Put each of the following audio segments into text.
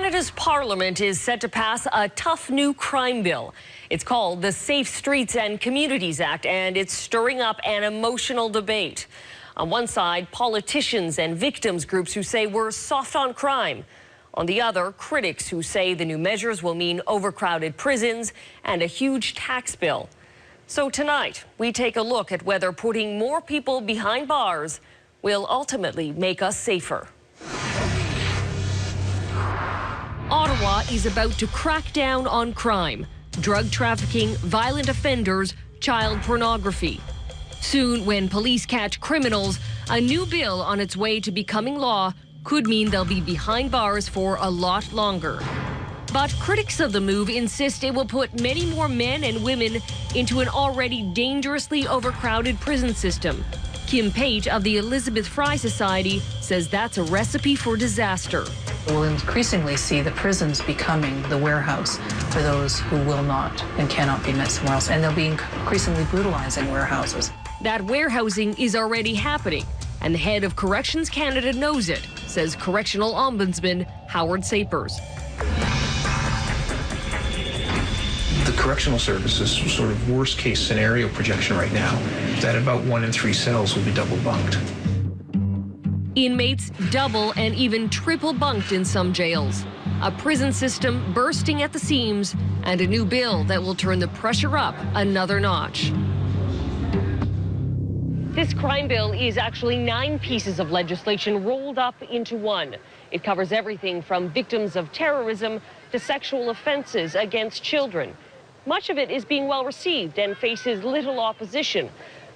Canada's Parliament is set to pass a tough new crime bill. It's called the Safe Streets and Communities Act, and it's stirring up an emotional debate. On one side, politicians and victims groups who say we're soft on crime. On the other, critics who say the new measures will mean overcrowded prisons and a huge tax bill. So tonight, we take a look at whether putting more people behind bars will ultimately make us safer. Ottawa is about to crack down on crime, drug trafficking, violent offenders, child pornography. Soon, when police catch criminals, a new bill on its way to becoming law could mean they'll be behind bars for a lot longer. But critics of the move insist it will put many more men and women into an already dangerously overcrowded prison system. Kim Pate of the Elizabeth Fry Society says that's a recipe for disaster. We'll increasingly see the prisons becoming the warehouse for those who will not and cannot be met somewhere else, and they'll be increasingly brutalizing warehouses. That warehousing is already happening, and the head of Corrections Canada knows it, says Correctional Ombudsman Howard Sapers. The Correctional Service's sort of worst case scenario projection right now is that about 1 in 3 cells will be double bunked. Inmates double and even triple bunked in some jails. A prison system bursting at the seams, and a new bill that will turn the pressure up another notch. This crime bill is actually 9 pieces of legislation rolled up into one. It covers everything from victims of terrorism to sexual offenses against children. Much of it is being well received and faces little opposition.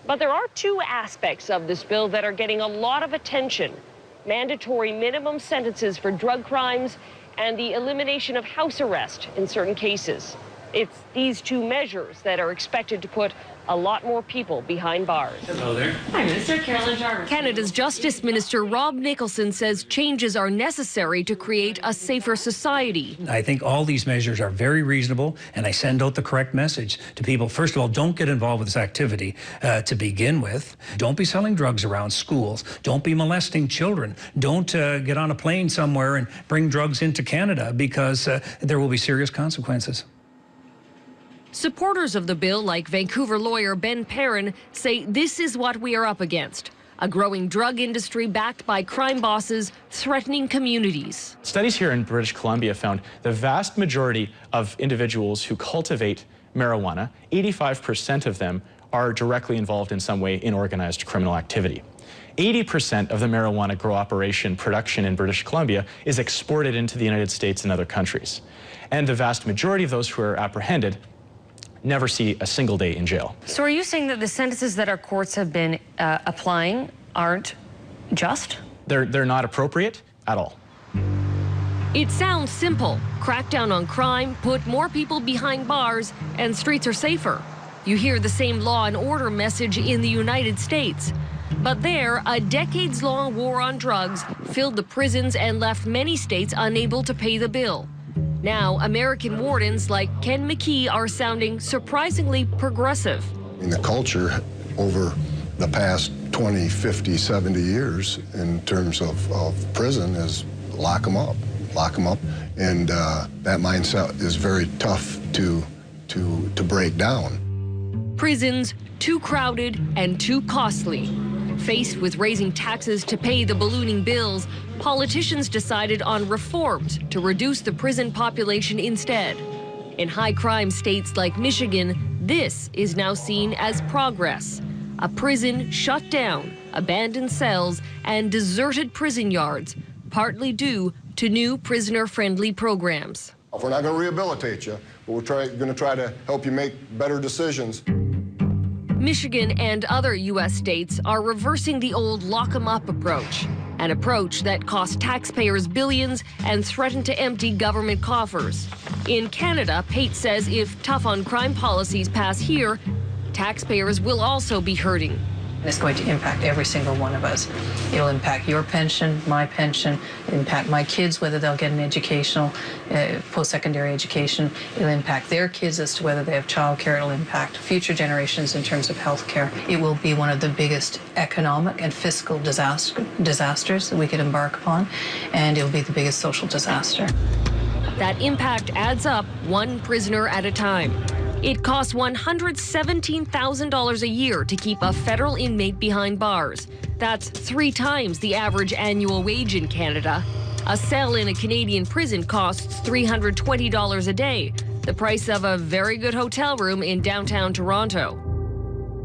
But there are 2 aspects of this bill that are getting a lot of attention: mandatory minimum sentences for drug crimes and the elimination of house arrest in certain cases. It's these 2 measures that are expected to put a lot more people behind bars. Hello there. Hi, Minister. Carolyn Jarvis. Canada's Justice Minister Rob Nicholson says changes are necessary to create a safer society. I think all these measures are very reasonable, and I send out the correct message to people. First of all, don't get involved with this activity to begin with. Don't be selling drugs around schools. Don't be molesting children. Don't get on a plane somewhere and bring drugs into Canada, because there will be serious consequences. Supporters of the bill, like Vancouver lawyer Ben Perrin, say this is what we are up against: a growing drug industry backed by crime bosses threatening communities. Studies here in British Columbia found the vast majority of individuals who cultivate marijuana, 85% of them are directly involved in some way in organized criminal activity. 80% of the marijuana grow operation production in British Columbia is exported into the United States and other countries. And the vast majority of those who are apprehended never see a single day in jail. So are you saying that the sentences that our courts have been applying aren't just? They're not appropriate at all. It sounds simple. Crack down on crime, put more people behind bars, and streets are safer. You hear the same law and order message in the United States. But there, a decades-long war on drugs filled the prisons and left many states unable to pay the bill. Now, American wardens like Ken McKee are sounding surprisingly progressive. The culture over the past 20, 50, 70 years in terms of prison is lock them up. And that mindset is very tough to break down. Prisons too crowded and too costly. Faced with raising taxes to pay the ballooning bills, politicians decided on reforms to reduce the prison population instead. In high-crime states like Michigan, this is now seen as progress. A prison shut down, abandoned cells, and deserted prison yards, partly due to new prisoner-friendly programs. We're not going to rehabilitate you, but we're going to try to help you make better decisions. Michigan and other U.S. states are reversing the old lock-em-up approach, an approach that cost taxpayers billions and threatened to empty government coffers. In Canada, Pate says if tough-on-crime policies pass here, taxpayers will also be hurting. It's going to impact every single one of us. It'll impact your pension, my pension, impact my kids, whether they'll get an educational, post-secondary education. It'll impact their kids as to whether they have childcare. It'll impact future generations in terms of health care. It will be one of the biggest economic and fiscal disasters that we could embark upon, and it'll be the biggest social disaster. That impact adds up, one prisoner at a time. It costs $117,000 a year to keep a federal inmate behind bars. That's 3 times the average annual wage in Canada. A cell in a Canadian prison costs $320 a day, the price of a very good hotel room in downtown Toronto.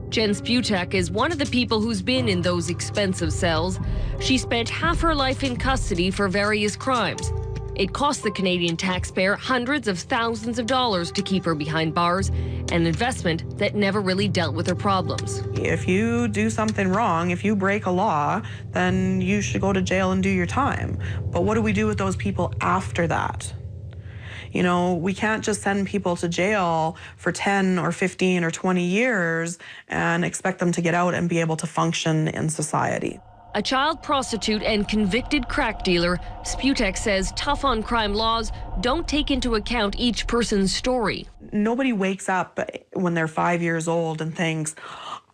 Jen Sputek is one of the people who's been in those expensive cells. She spent half her life in custody for various crimes. It cost the Canadian taxpayer hundreds of thousands of dollars to keep her behind bars, an investment that never really dealt with her problems. If you do something wrong, if you break a law, then you should go to jail and do your time. But what do we do with those people after that? You know, we can't just send people to jail for 10 or 15 or 20 years and expect them to get out and be able to function in society. A child prostitute and convicted crack dealer, Sputek says tough on crime laws don't take into account each person's story. Nobody wakes up when they're 5 years old and thinks,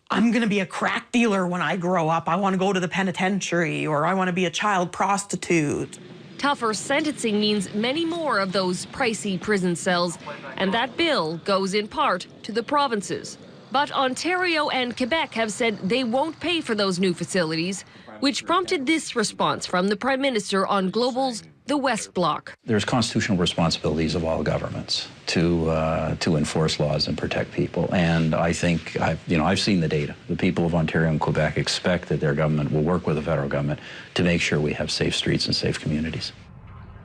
I'm going to be a crack dealer when I grow up. I want to go to the penitentiary, or I want to be a child prostitute. Tougher sentencing means many more of those pricey prison cells, and that bill goes in part to the provinces. But Ontario and Quebec have said they won't pay for those new facilities, which prompted this response from the Prime Minister on Global's The West Bloc. There's constitutional responsibilities of all governments to enforce laws and protect people. And I think, I've seen the data. The people of Ontario and Quebec expect that their government will work with the federal government to make sure we have safe streets and safe communities.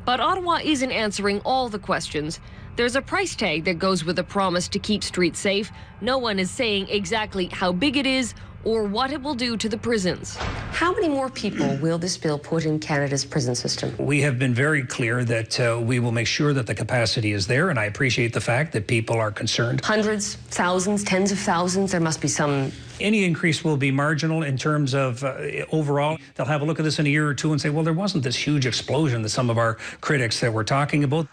But Ottawa isn't answering all the questions. There's a price tag that goes with a promise to keep streets safe. No one is saying exactly how big it is or what it will do to the prisons. How many more people will this bill put in Canada's prison system? We have been very clear that we will make sure that the capacity is there, and I appreciate the fact that people are concerned. Hundreds, thousands, tens of thousands, there must be some. Any increase will be marginal in terms of overall. They'll have a look at this in a year or two and say, well, there wasn't this huge explosion that some of our critics that were talking about.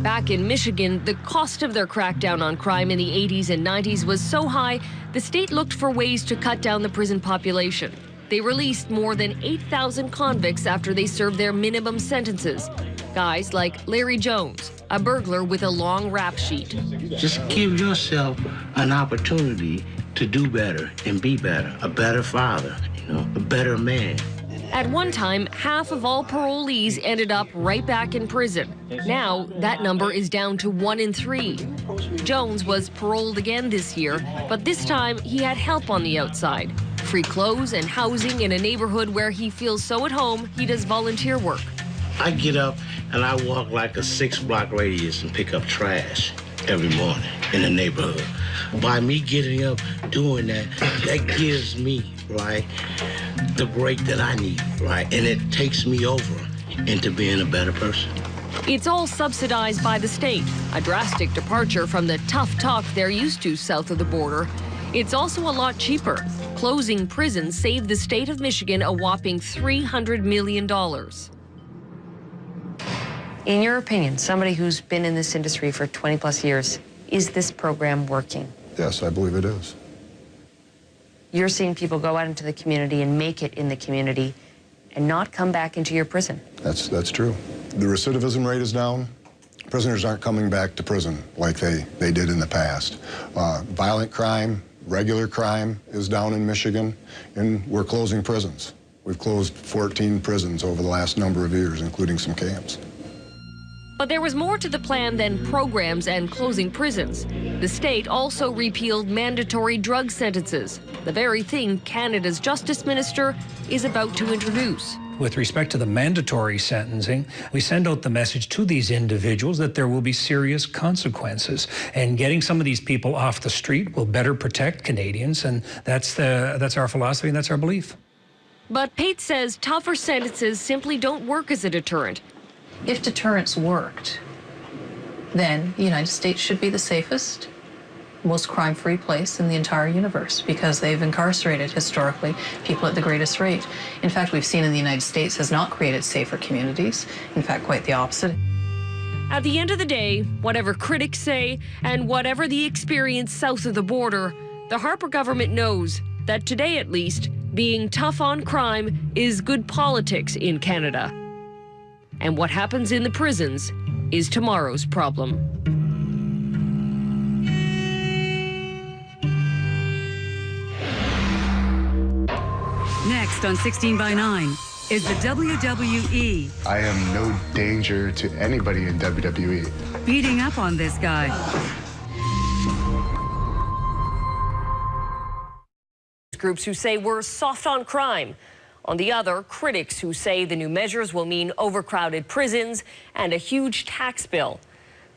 Back in Michigan, the cost of their crackdown on crime in the 80s and 90s was so high, the state looked for ways to cut down the prison population. They released more than 8,000 convicts after they served their minimum sentences. Guys like Larry Jones, a burglar with a long rap sheet. Just give yourself an opportunity to do better and be better, a better father, a better man. At one time, half of all parolees ended up right back in prison. Now, that number is down to 1 in 3. Jones was paroled again this year, but this time he had help on the outside. Free clothes and housing in a neighborhood where he feels so at home, he does volunteer work. I get up and I walk like a 6-block radius and pick up trash every morning in the neighborhood. By me getting up, doing that, that gives me, right, the break that I need, right? And it takes me over into being a better person. It's all subsidized by the state, a drastic departure from the tough talk they're used to south of the border. It's also a lot cheaper. Closing prisons saved the state of Michigan a whopping $300 million. In your opinion, somebody who's been in this industry for 20 plus years, is this program working? Yes, I believe it is. You're seeing people go out into the community and make it in the community and not come back into your prison. That's true. The recidivism rate is down. Prisoners aren't coming back to prison like they did in the past. Violent crime, regular crime is down in Michigan, and we're closing prisons. We've closed 14 prisons over the last number of years, including some camps. But there was more to the plan than programs and closing prisons. The state also repealed mandatory drug sentences, the very thing Canada's Justice Minister is about to introduce. With respect to the mandatory sentencing, we send out the message to these individuals that there will be serious consequences. And getting some of these people off the street will better protect Canadians, and that's our philosophy and that's our belief. But Pate says tougher sentences simply don't work as a deterrent. If deterrence worked, then the United States should be the safest, most crime-free place in the entire universe because they've incarcerated historically people at the greatest rate. In fact, we've seen in the United States has not created safer communities. In fact, quite the opposite. At the end of the day, whatever critics say and whatever the experience south of the border, the Harper government knows that today at least, being tough on crime is good politics in Canada. And what happens in the prisons is tomorrow's problem. Next on 16 by 9 is the WWE. I am no danger to anybody in WWE. Beating up on this guy. Groups who say we're soft on crime. On the other, critics who say the new measures will mean overcrowded prisons and a huge tax bill.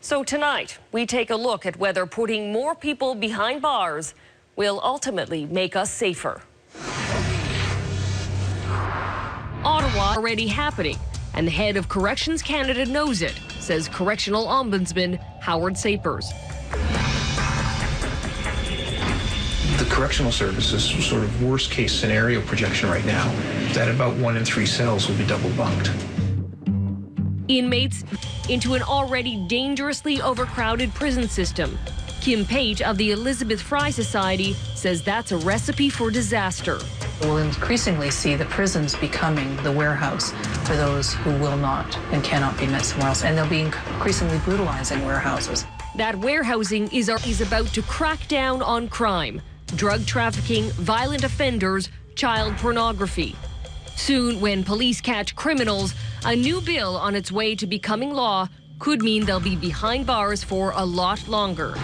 So tonight, we take a look at whether putting more people behind bars will ultimately make us safer. Ottawa already happening, and the head of Corrections Canada knows it, says Correctional Ombudsman Howard Sapers. The correctional services sort of worst case scenario projection right now, that about 1 in 3 cells will be double bunked. Inmates into an already dangerously overcrowded prison system. Kim Page of the Elizabeth Fry Society says that's a recipe for disaster. We'll increasingly see the prisons becoming the warehouse for those who will not and cannot be met somewhere else, and they'll be increasingly brutalizing warehouses. That warehousing is about to crack down on crime, drug trafficking, violent offenders, child pornography. Soon, when police catch criminals, a new bill on its way to becoming law could mean they'll be behind bars for a lot longer.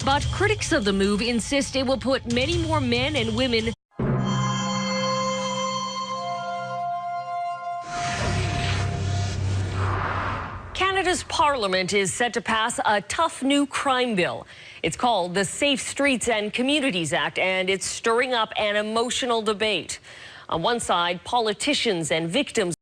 But critics of the move insist it will put many more men and women Canada's Parliament is set to pass a tough new crime bill. It's called the Safe Streets and Communities Act, and it's stirring up an emotional debate. On one side, politicians and victims